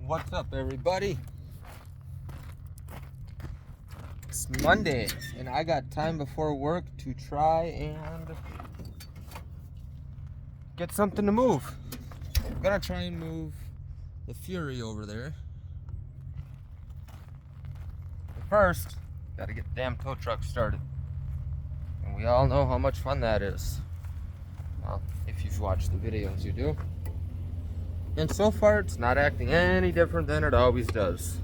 What's up, everybody? It's Monday, and I got time before work to try and get something to move. I'm gonna try and move the Fury over there. But first, gotta get the damn tow truck started. And we all know how much fun that is. Well, if you've watched the videos, you do. And so far, it's not acting any different than it always does.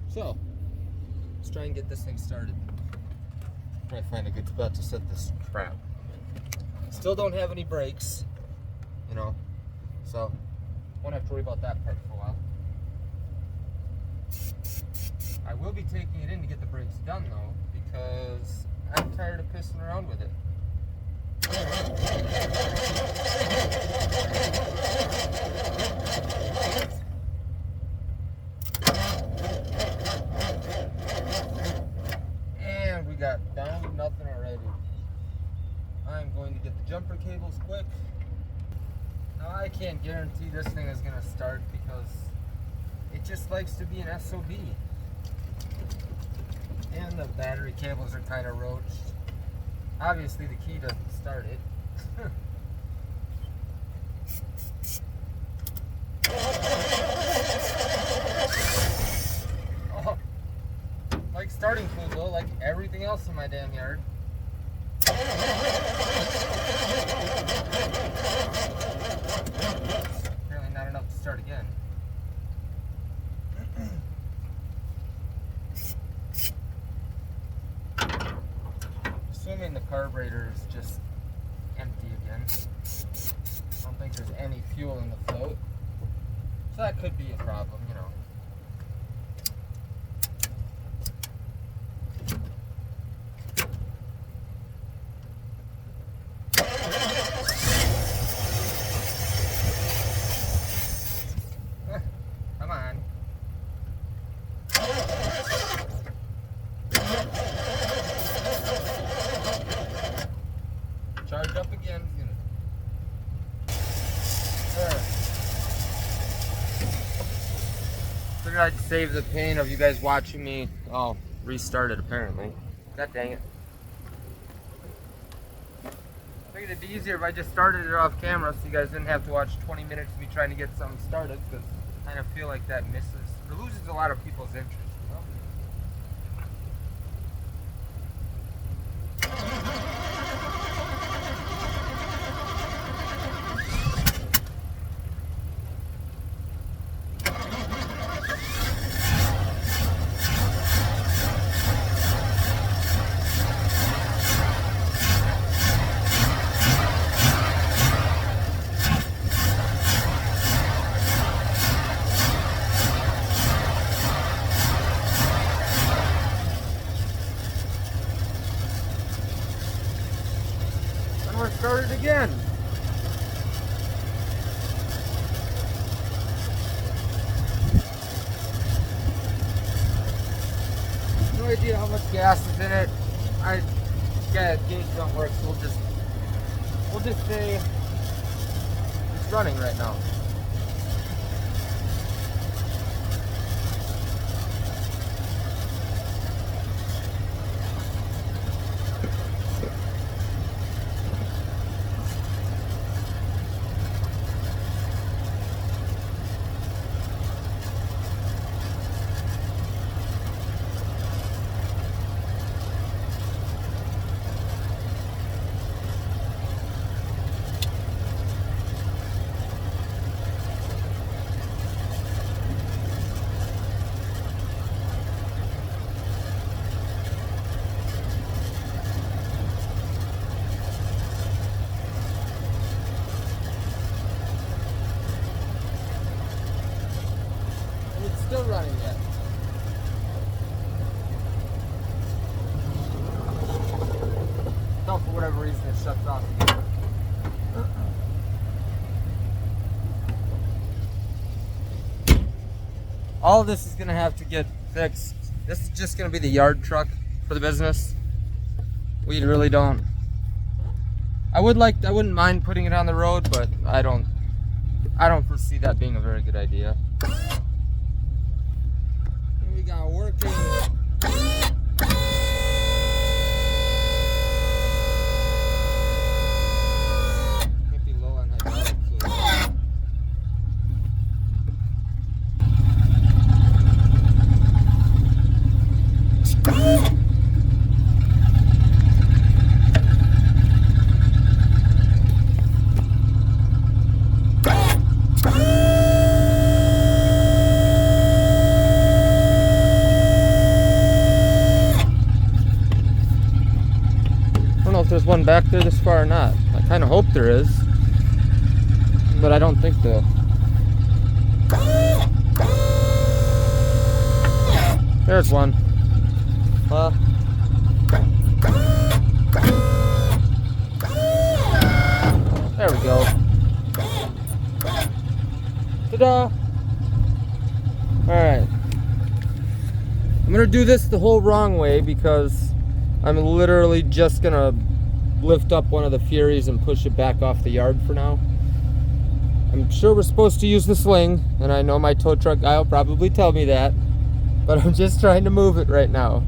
So, let's try and get this thing started. Try to find a good spot to set this crap. Still don't have any brakes, you know, so won't have to worry about that part for a while. I will be taking it in to get the brakes done though, because I'm tired of pissing around with it. And we got down to nothing already. I'm going to get the jumper cables quick. Now I can't guarantee this thing is going to start because it just likes to be an SOB. And the battery cables are kind of roached. Obviously the key doesn't start it. Oh, like starting tools though, like everything else in my damn yard. Apparently not enough to start again. Assuming the carburetor is just empty again. I don't think there's any fuel in the float. So that could be a problem, you know. Come on. Charge up again. There. Figured I'd save the pain of you guys watching me. Oh, restart it apparently. God dang it. Figured it'd be easier if I just started it off camera so you guys didn't have to watch 20 minutes of me trying to get something started, because I kind of feel like that misses or loses a lot of people's interest, you know? And we're started again. No idea how much gas is in it. Gauge don't work, so we'll just say it's running right now. Still running yet. No, for whatever reason it shuts off again. All of this is gonna have to get fixed. This is just gonna be the yard truck for the business. We really don't. I wouldn't mind putting it on the road, but I don't I don't foresee that being a very good idea. We got working. Might be low on hydraulic fluid. If there's one back there this far or not. I kind of hope there is, but I don't think so. There's one. There we go. Ta-da! Alright. I'm gonna do this the whole wrong way because I'm literally just gonna lift up one of the Furies and push it back off the yard for now. I'm sure we're supposed to use the sling, and I know my tow truck guy will probably tell me that, but I'm just trying to move it right now.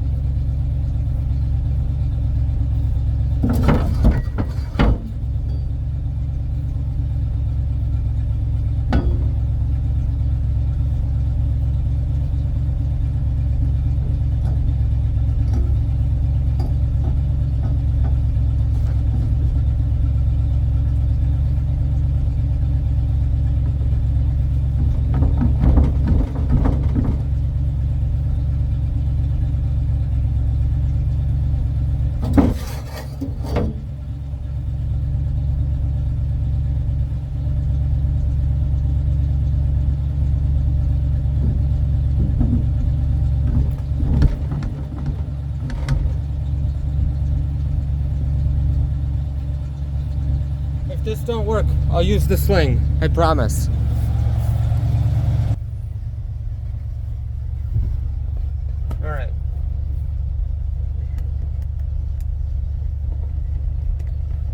If this don't work, I'll use the sling, I promise. Alright.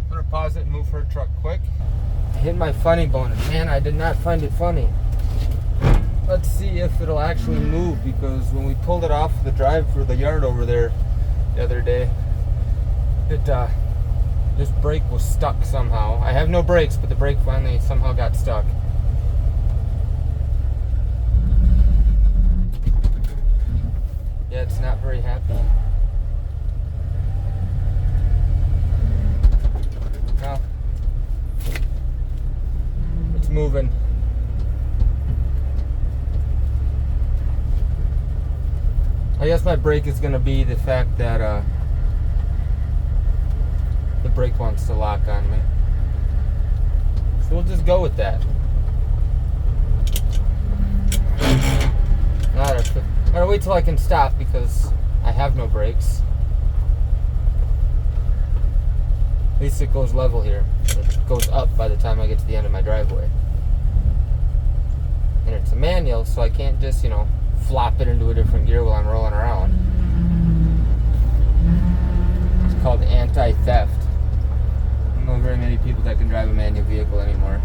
I'm gonna pause it and move her truck quick. I hit my funny bone, and man, I did not find it funny. Let's see if it'll actually move, because when we pulled it off the drive for the yard over there the other day, this brake was stuck somehow. I have no brakes, but the brake finally somehow got stuck. Yeah, it's not very happy. Well, it's moving. I guess my brake is going to be the fact that the brake wants to lock on me. So we'll just go with that. I gotta wait till I can stop because I have no brakes. At least it goes level here. It goes up by the time I get to the end of my driveway. And it's a manual, so I can't just, flop it into a different gear while I'm rolling around. It's called anti-theft. I don't know very many people that can drive a manual vehicle anymore.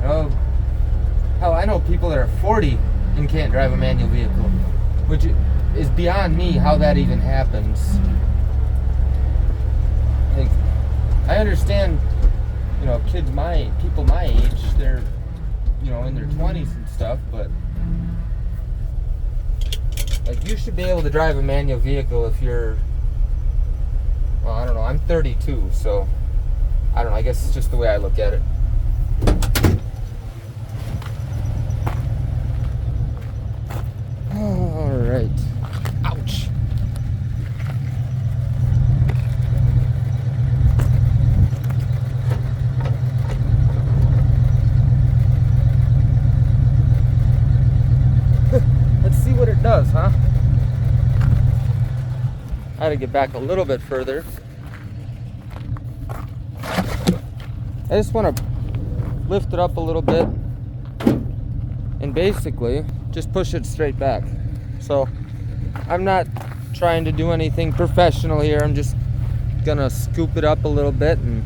Oh, hell, I know people that are 40 and can't drive a manual vehicle, which is beyond me how that even happens. Like, I understand, people my age, they're, in their 20s and stuff, but like, you should be able to drive a manual vehicle if you're, well, I don't know, I'm 32, so I don't know, I guess it's just the way I look at it. Alright. Ouch. Let's see what it does, huh? I had to get back a little bit further. I just want to lift it up a little bit and basically just push it straight back. So I'm not trying to do anything professional here. I'm just gonna scoop it up a little bit, and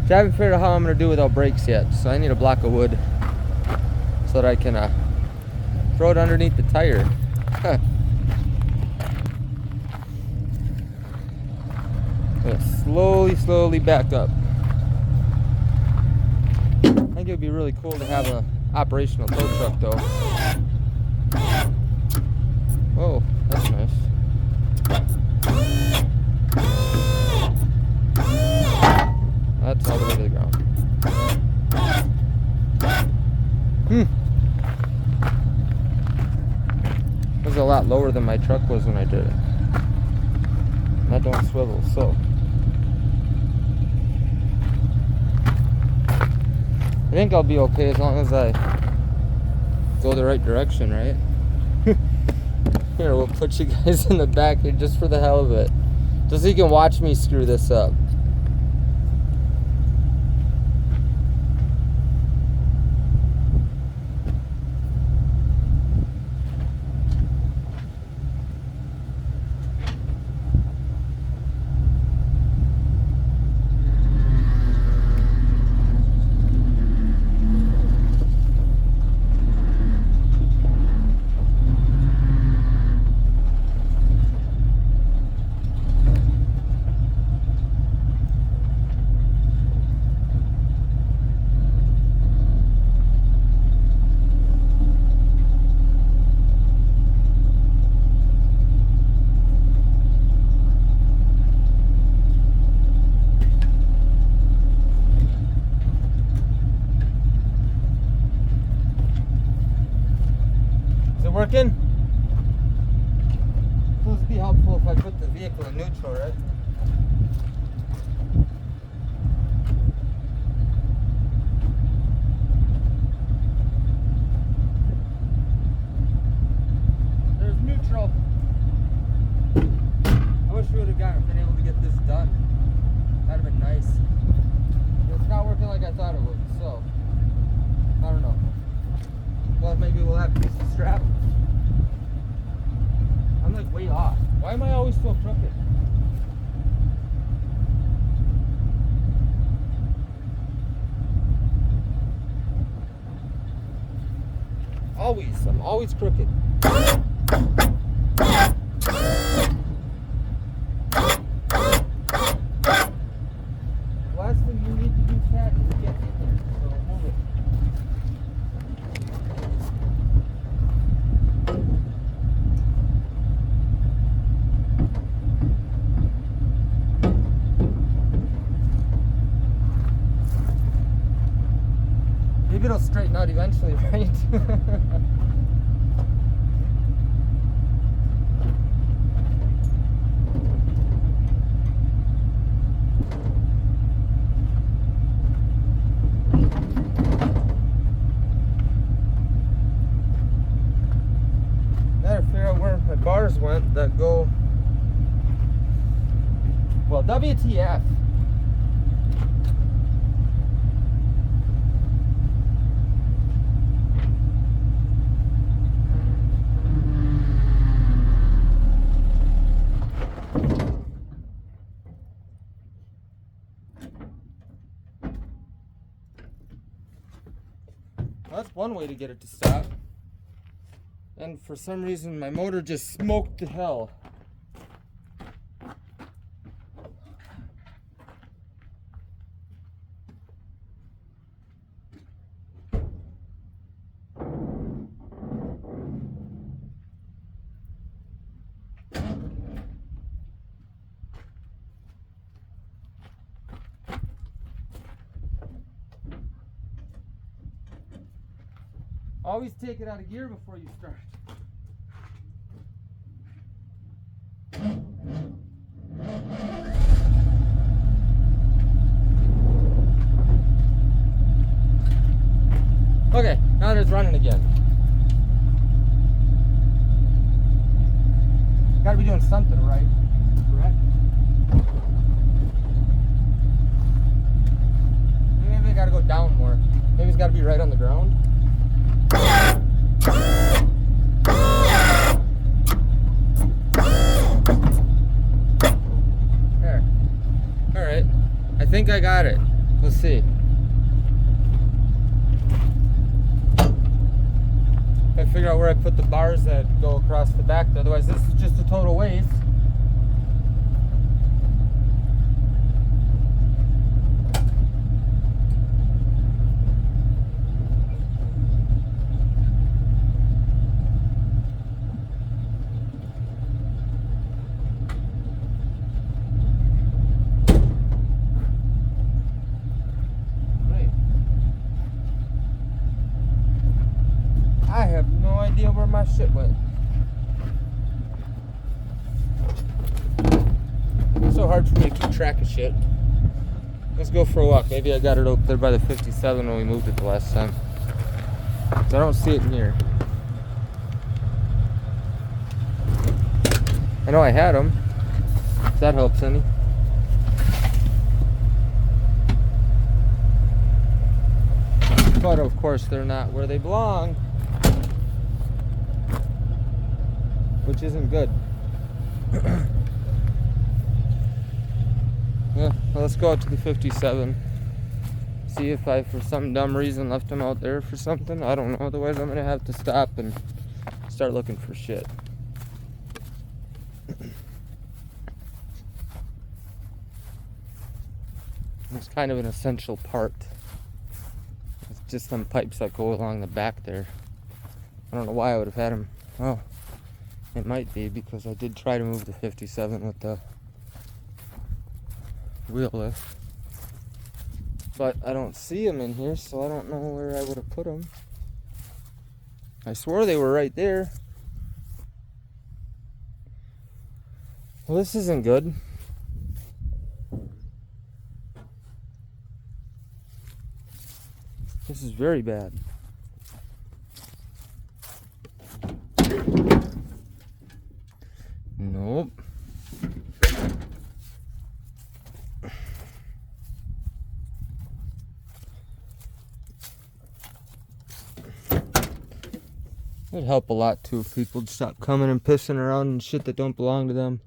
I haven't figured out how I'm gonna do it without brakes yet. So I need a block of wood. so that I can throw it underneath the tire. Slowly back up. I think it would be really cool to have a operational tow truck though. Oh, that's nice. That's all the way to the ground. It was a lot lower than my truck was when I did it. That don't swivel, so I think I'll be okay as long as I go the right direction, right? Here, we'll put you guys in the back here just for the hell of it. Just so you can watch me screw this up. Working? Supposed to be helpful if I put the vehicle in neutral, right? There's neutral. I wish we would have been able to get this done. That'd have been nice. It's not working like I thought it would, so I don't know. Well, maybe we'll have to use the strap. I'm like way off. Why am I always so crooked? I'm always crooked. Last thing you need to do, Pat, is get in there. So move it. Maybe it'll straighten out eventually, right? Gotta figure out where my bars went that go. Well, WTF. That's one way to get it to stop. And for some reason my motor just smoked to hell. Always take it out of gear before you start. Okay, now it's running again. Gotta be doing something right, correct? Maybe I gotta go down more. Maybe it's gotta be right on the ground. There. Alright. I think I got it. Let's see. I figure out where I put the bars that go across the back. Otherwise, this is just a total waste. I have no idea where my shit went. It's so hard for me to keep track of shit. Let's go for a walk. Maybe I got it up there by the 57 when we moved it the last time. 'Cause I don't see it in here. I know I had them. If that helps any. But of course they're not where they belong. Which isn't good. Yeah, well, let's go out to the 57. See if I, for some dumb reason, left them out there for something. I don't know. Otherwise, I'm gonna have to stop and start looking for shit. It's kind of an essential part. It's just some pipes that go along the back there. I don't know why I would have had them. Oh. It might be because I did try to move the 57 with the wheel lift. But I don't see them in here, so I don't know where I would have put them. I swore they were right there. Well, this isn't good. This is very bad. Nope. It'd help a lot too if people would stop coming and pissing around and shit that don't belong to them.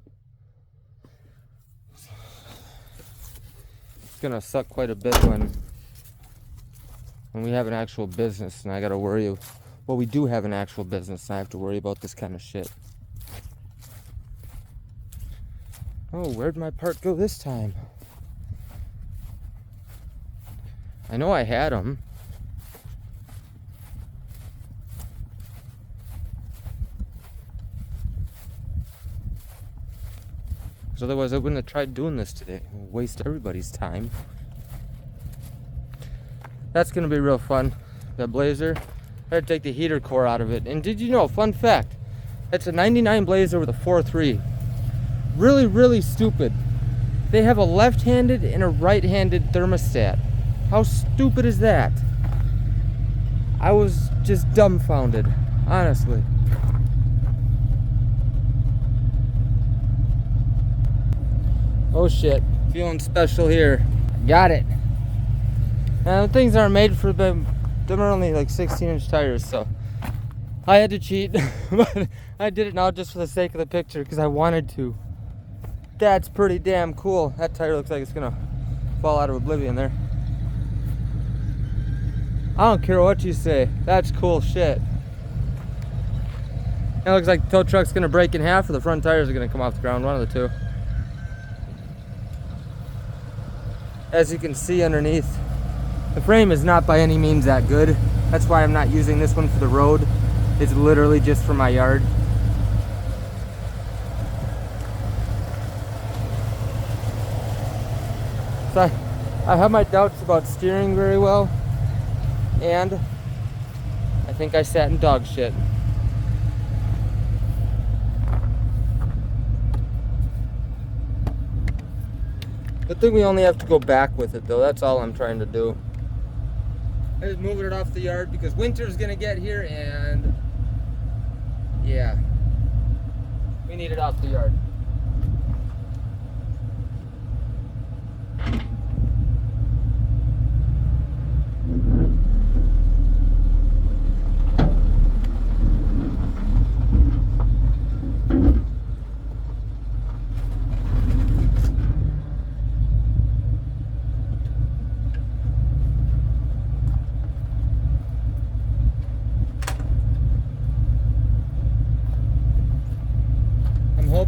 It's gonna suck quite a bit when we have an actual business and I gotta worry. Well, we do have an actual business and I have to worry about this kind of shit. Oh, where'd my part go this time? I know I had them. Because otherwise I wouldn't have tried doing this today. Waste everybody's time. That's going to be real fun. That Blazer. I had to take the heater core out of it. And did you know, fun fact, it's a 99 Blazer with a 4.3. Really, really stupid. They have a left-handed and a right-handed thermostat. How stupid is that? I was just dumbfounded, honestly. Oh shit, feeling special here. Got it. Now, things aren't made for them. Them are only like 16-inch tires, so I had to cheat. But I did it now just for the sake of the picture because I wanted to. That's pretty damn cool. That tire looks like it's gonna fall out of oblivion there. I don't care what you say. That's cool shit. It looks like the tow truck's gonna break in half or the front tires are gonna come off the ground. One of the two. As you can see underneath, the frame is not by any means that good. That's why I'm not using this one for the road. It's literally just for my yard. So I have my doubts about steering very well, and I think I sat in dog shit. Good thing we only have to go back with it though. That's all I'm trying to do. I'm just moving it off the yard because winter's gonna get here and yeah, we need it off the yard.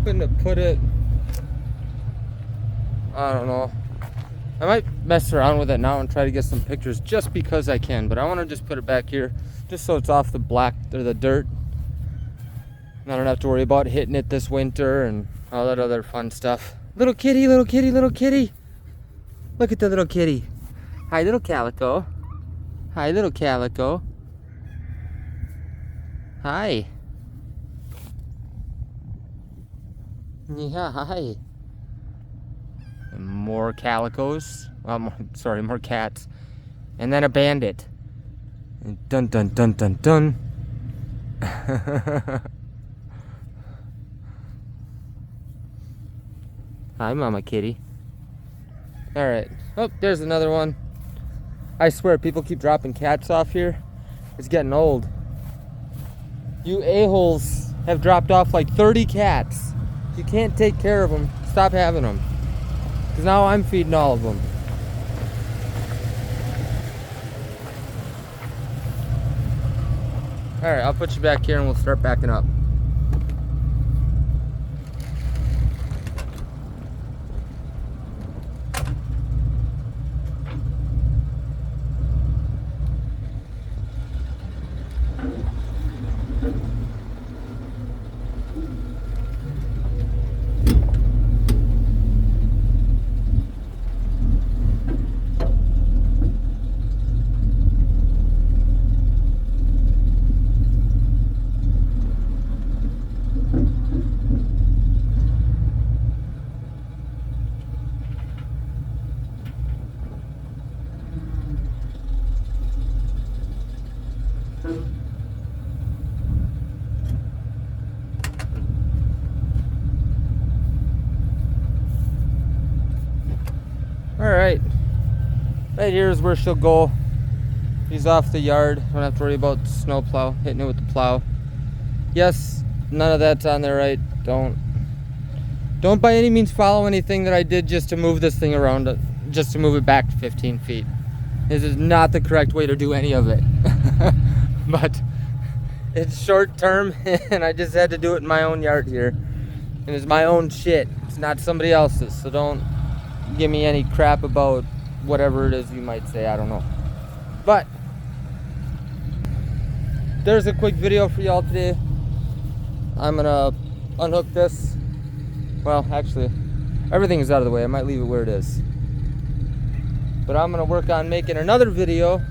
hoping to put it, I don't know. I might mess around with it now and try to get some pictures just because I can, but I want to just put it back here just so it's off the black or the dirt. And I don't have to worry about hitting it this winter and all that other fun stuff. Little kitty, little kitty, little kitty. Look at the little kitty. Hi, little calico. Hi, little calico. Hi. Yeah, hi. And more calicos. Sorry, more cats. And then a bandit. And dun dun dun dun dun. Hi, Mama Kitty. Alright. Oh, there's another one. I swear, people keep dropping cats off here. It's getting old. You a-holes have dropped off like 30 cats. If you can't take care of them, stop having them. Because now I'm feeding all of them. Alright, I'll put you back here and we'll start backing up. Alright, right here is where she'll go. She's off the yard. Don't have to worry about the snow plow, hitting it with the plow. Yes, none of that's on there, right? Don't by any means follow anything that I did just to move this thing around, just to move it back 15 feet. This is not the correct way to do any of it. But it's short term and I just had to do it in my own yard here. And it's my own shit. It's not somebody else's, so don't give me any crap about whatever it is you might say. I don't know. But there's a quick video for y'all today. I'm gonna unhook this. Well, actually, everything is out of the way. I might leave it where it is. But I'm gonna work on making another video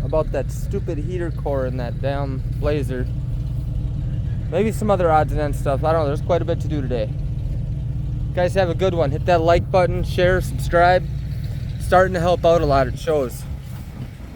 about that stupid heater core in that damn Blazer. Maybe some other odds and ends stuff. I don't know. There's quite a bit to do today. Guys, have a good one. Hit that like button, share, subscribe. Starting to help out a lot. It shows.